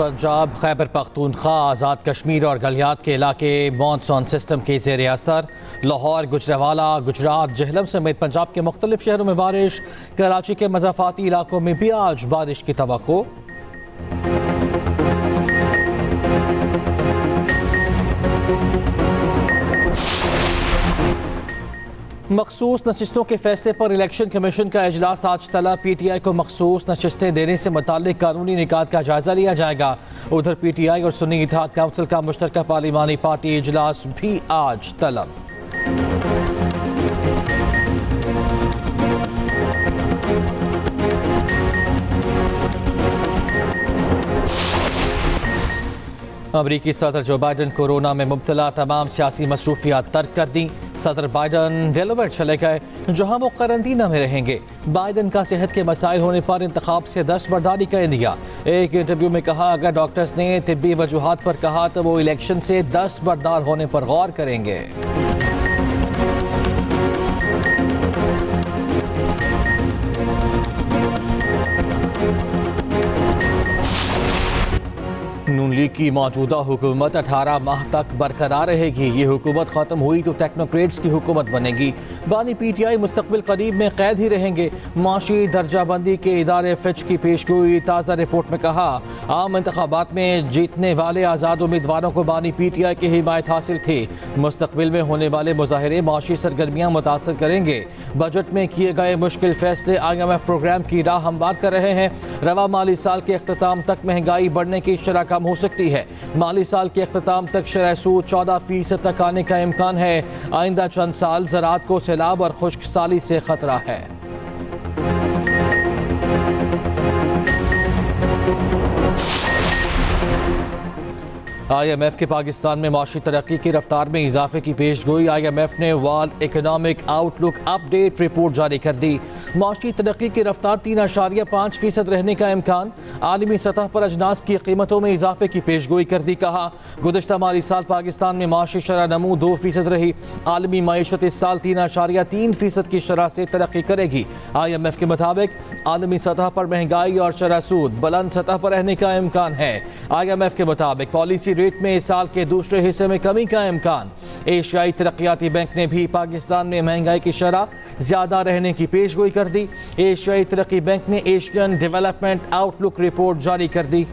पंजाब, खैबर पख्तूनख्वा, आज़ाद कश्मीर और गलियात के इलाके मॉनसून सिस्टम के ज़ेर असर। लाहौर, गुजरावाला, गुजरात, जेहलम समेत पंजाब के मुख्तलिफ शहरों में बारिश। कराची के मज़ाफ़ाती इलाकों में भी आज बारिश की तवक्को। मखसूस नशिस्तों के फैसले पर इलेक्शन कमीशन का इजलास आज तलब। PTI को मखसूस नशिस्तें देने से मुताल्लिक कानूनी निकात का जायजा लिया जाएगा। उधर PTI और सुन्नी इत्तेहाद काउंसिल का मुश्तरका पार्लिमानी पार्टी इजलास भी आज तलब। अमरीकी सदर जो बाइडन कोरोना में मुब्तला, तमाम सियासी मसरूफियात तर्क कर दी। सदर बाइडन डेलावेयर चले गए, जहां वो करंतना में रहेंगे। बाइडन का सेहत के मसाइल होने पर इंतखाब से दस्तबरदारी कर दिया। एक इंटरव्यू में कहा, अगर डॉक्टर्स ने तिब्बी वजूहात पर कहा तो वो इलेक्शन से दस्तबरदार होने पर गौर करेंगे। नून लीग की मौजूदा हुकूमत 18 माह तक बरकरार रहेगी। ये हुकूमत खत्म हुई तो टेक्नोक्रेट्स की हुकूमत बनेगी। बानी PTI मुस्तकबिल करीब में कैद ही रहेंगे। माशी दर्जाबंदी के इदारे फिच की पेशगोई। ताज़ा रिपोर्ट में कहा, आम इंतखाबात में जीतने वाले आज़ाद उम्मीदवारों को बानी PTI की हिमायत हासिल थी। मुस्तकबिल में होने वाले मुजाहरे माशी सरगर्मियाँ मुतासर करेंगे। बजट में किए गए मुश्किल फैसले IMF प्रोग्राम की राह हमवार कर रहे हैं। रवा माली साल के अख्ताम तक महंगाई बढ़ने की शरह कम हो सकती है। माली साल के अख्ताम तक शरह सूद 14% तक आने का इम्कान है। आइंदा चंद साल ज़राअत को सैलाब और खुश्क साली से खतरा है। IMF के पाकिस्तान में माशी तरक्की की रफ्तार में इजाफे की पेशगोई। IMF ने world economic outlook update report जारी कर दी। माशी तरक्की की रफ्तार 3.5% रहने का इम्कान। आलमी सतह पर अजनास की कीमतों में इजाफे की पेशगोई कर दी। कहा, गुज़श्ता माली साल पाकिस्तान में माशी शरह नमू 2% रही। आलमी मईशत इस साल 3.3% की शरह से तरक्की करेगी। IMF के मुताबिक आलमी सतह पर महंगाई और शरह सूद बुलंद सतह पर रहने का इम्कान है। IMF के मुताबिक पॉलिसी रेट में इस साल के दूसरे हिस्से में कमी का इम्कान। एशियाई तरक्याती बैंक ने भी पाकिस्तान में महंगाई की शरह ज्यादा रहने की पेशगोई कर दी। एशियाई तरक्की बैंक ने एशियन डेवलपमेंट आउटलुक रिपोर्ट जारी कर दी।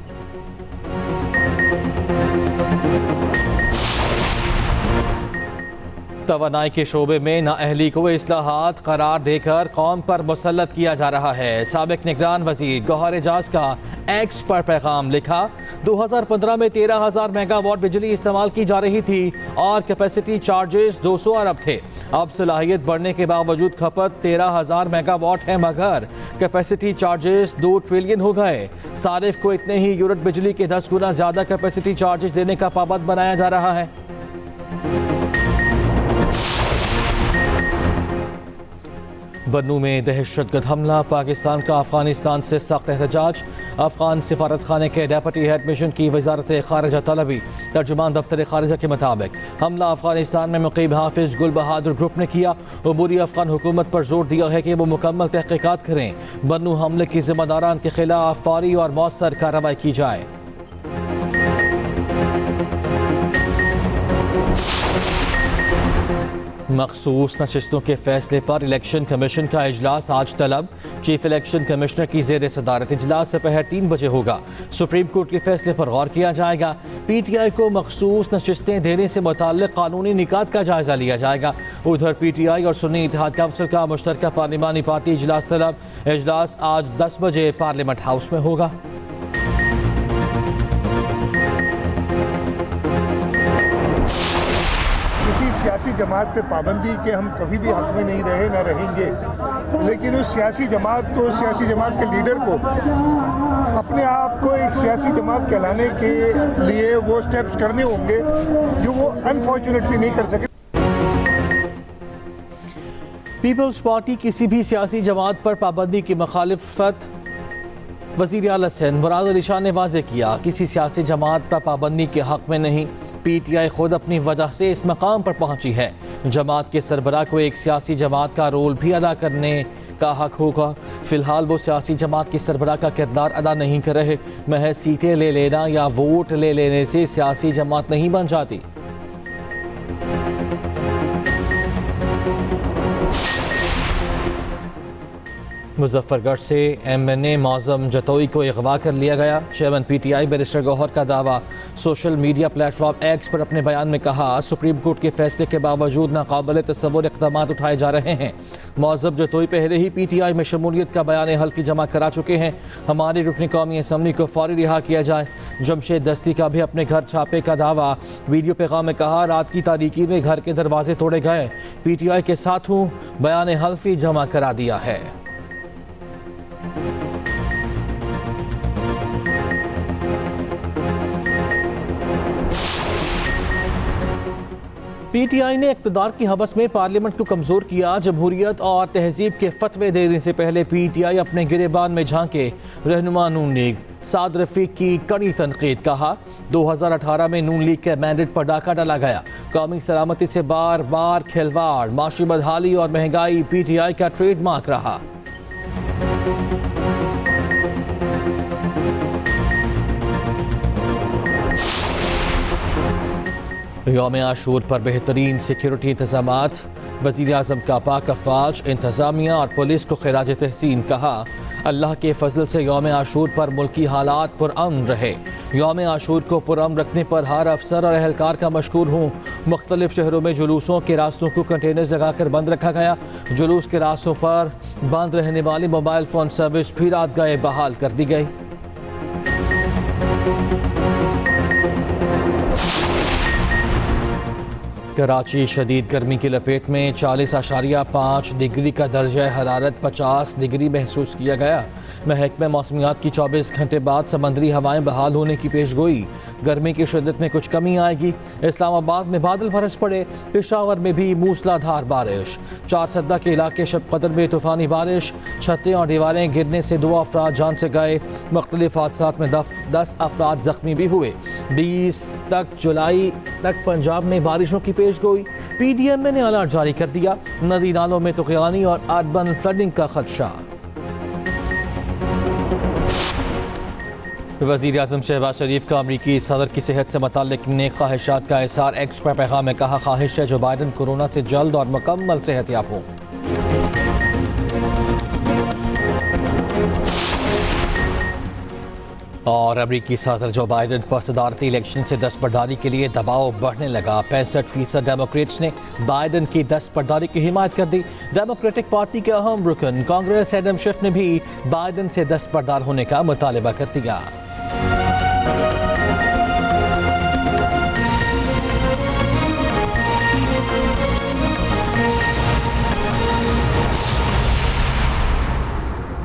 तवानाई के शोबे में नाअहली को इस्लाहात करार देकर कौम पर मुसल्लत किया जा रहा है। साबिक निगरान वजीर गौहर एजाज का एक्स पर पैगाम लिखा, 2015 में 13,000 मेगावाट बिजली इस्तेमाल की जा रही थी और कैपेसिटी चार्जेस 200 अरब थे। अब सलाहियत बढ़ने के बावजूद खपत 13,000 मेगावाट है, मगर कैपेसिटी चार्जेस 2 ट्रिलियन हो गए। सारिफ को इतने ही यूनिट बिजली के 10 गुना ज्यादा कैपेसिटी चार्जेस देने का पाबंद बनाया जा रहा है। बन्नू में दहशतगर्द हमला, पाकिस्तान का अफगानिस्तान से सख्त एहतजाज। अफगान सिफारत खाने के डेप्यूटी हेड मिशन की वजारत खारिजा तलबी। तर्जुमान दफ्तर खारिजा के मुताबिक हमला अफगानिस्तान में मुकीम हाफिज गुल बहादुर ग्रुप ने किया। अबूरी अफगान हुकूमत पर जोर दिया है कि वो मुकम्मल तहकीकात करें। बन्नू हमले की जिम्मेदारान के खिलाफ फौरी और मौसर कार्रवाई की जाए। मखसूस नशिस्तों के फैसले पर इलेक्शन कमीशन का इजलास आज तलब। चीफ इलेक्शन कमिश्नर की जेर सदारत इजलास दोपहर 3 बजे होगा। सुप्रीम कोर्ट के फैसले पर गौर किया जाएगा। PTI को मखसूस नशिस्तें देने से मुताल्लिक कानूनी निकात का जायजा लिया जाएगा। उधर PTI और सुन्नी इत्तेहाद काउंसिल का मुश्तरका पार्लिमानी पार्टी इजलास तलब। इजलास आज 10 बजे पार्लियामेंट हाउस में होगा। सियासी जमात पे पाबंदी के हम कभी भी हक में नहीं रहे, ना रहेंगे। लेकिन उस सियासी जमात के लीडर को अपने आप को एक सियासी जमात कहलाने के लिए वो स्टेप्स करने होंगे जो वो अनफॉर्चुनेटली नहीं कर सके। पीपल्स पार्टी किसी भी सियासी जमात पर पाबंदी की मुखालिफत। वज़ीर आला सिंध मुराद अली शाह ने वाज़ेह किया, किसी सियासी जमात पर पाबंदी के हक में नहीं। PTI खुद अपनी वजह से इस मकाम पर पहुंची है। जमात के सरबराह को एक सियासी जमात का रोल भी अदा करने का हक होगा। फिलहाल वो सियासी जमात के सरबराह का किरदार अदा नहीं कर रहे। महज सीटें ले लेना या वोट ले लेने से सियासी जमात नहीं बन जाती। मुजफ्फरगढ़ से MNA मौज़म जतोई को अगवा कर लिया गया। चेयरमैन PTI बैरिस्टर गौहर का दावा। सोशल मीडिया प्लेटफॉर्म X पर अपने बयान में कहा, सुप्रीम कोर्ट के फैसले के बावजूद नाकाबिल तसव्वुर इक़दाम उठाए जा रहे हैं। मौज़म जतोई पहले ही PTI में शमूलियत का बयान हल्फी जमा करा चुके हैं। हमारी रुकनी कौमी असम्बली को फौरी रिहा किया जाए। जमशेद दस्ती का भी अपने घर छापे का दावा। वीडियो पैगाम में कहा, रात की तारीकी में घर के दरवाजे तोड़े गए। PTI के साथ हूँ, बयान हल्फी जमा करा दिया है। PTI ने इक़्तिदार की हवस में पार्लियामेंट को कमज़ोर किया। जमहूरियत और तहजीब के फतवे देने से पहले PTI अपने गिरेबान में झांके। रहनुमा नून लीग साद रफ़ीक की कड़ी तनकीद। कहा, 2018 में नून लीग के मैंडेट पर डाका डाला गया। कौमी सलामती से बार बार खिलवाड़, माशी बदहाली और महंगाई PTI का ट्रेडमार्क रहा। यौम आशूर पर बेहतरीन सिक्योरिटी इंतजामात। वज़ीर आज़म का पाक अफवाज, इंतज़ामिया और पुलिस को खिराज तहसीन। कहा, अल्लाह के फजल से यौम आशूर पर मुल्की हालात पुरअमन रहे। यौम आशूर को पुरअमन रखने पर हर अफसर और अहलकार का मशकूर हूँ। मुख्तलिफ शहरों में जुलूसों के रास्तों को कंटेनर्स लगाकर बंद रखा गया। जुलूस के रास्तों पर बंद रहने वाली मोबाइल फ़ोन सर्विस भी रात गए बहाल कर दी गई। कराची शदीद गर्मी की लपेट में 40.5 डिग्री का दर्जा हरारत 50 डिग्री महसूस किया गया। महकमे मौसमियात की 24 घंटे बाद समंदरी हवाएं बहाल होने की पेशगोई। गर्मी की शिद्दत में कुछ कमी आएगी। इस्लामाबाद में बादल बरस पड़े। पेशावर में भी मूसलाधार बारिश। 4 सद्दा के इलाके शब कदर में तूफानी बारिश। छतें और दीवारें गिरने से 2 अफराद जान से गए। मुख्तलिफ हादसात में 10 अफराद जख्मी भी हुए। 20 जुलाई तक पंजाब में बारिशों की पेशगोई। PDM ने अलर्ट जारी कर दिया। नदी नालों में तुग़यानी और अर्बन फ्लडिंग का खदशा। वज़ीर आज़म शहबाज शरीफ का अमरीकी सदर की सेहत से मुताल्लिक़ नेक ख्वाहिशात का इज़हार। X पर पैगाम में कहा, ख्वाहिश है जो बाइडन कोरोना से जल्द और मुकम्मल सेहतयाब हो। और अमरीकी सदर जो बाइडन पर सदारती इलेक्शन से दस्तबरदारी के लिए दबाव बढ़ने लगा। 65% डेमोक्रेट्स ने बाइडन की दस्तबरदारी की हिमायत कर दी। डेमोक्रेटिक पार्टी के अहम रुकन कांग्रेस एडम शिफ ने भी बाइडन से दस्तबरदार होने का मुतालबा कर दिया।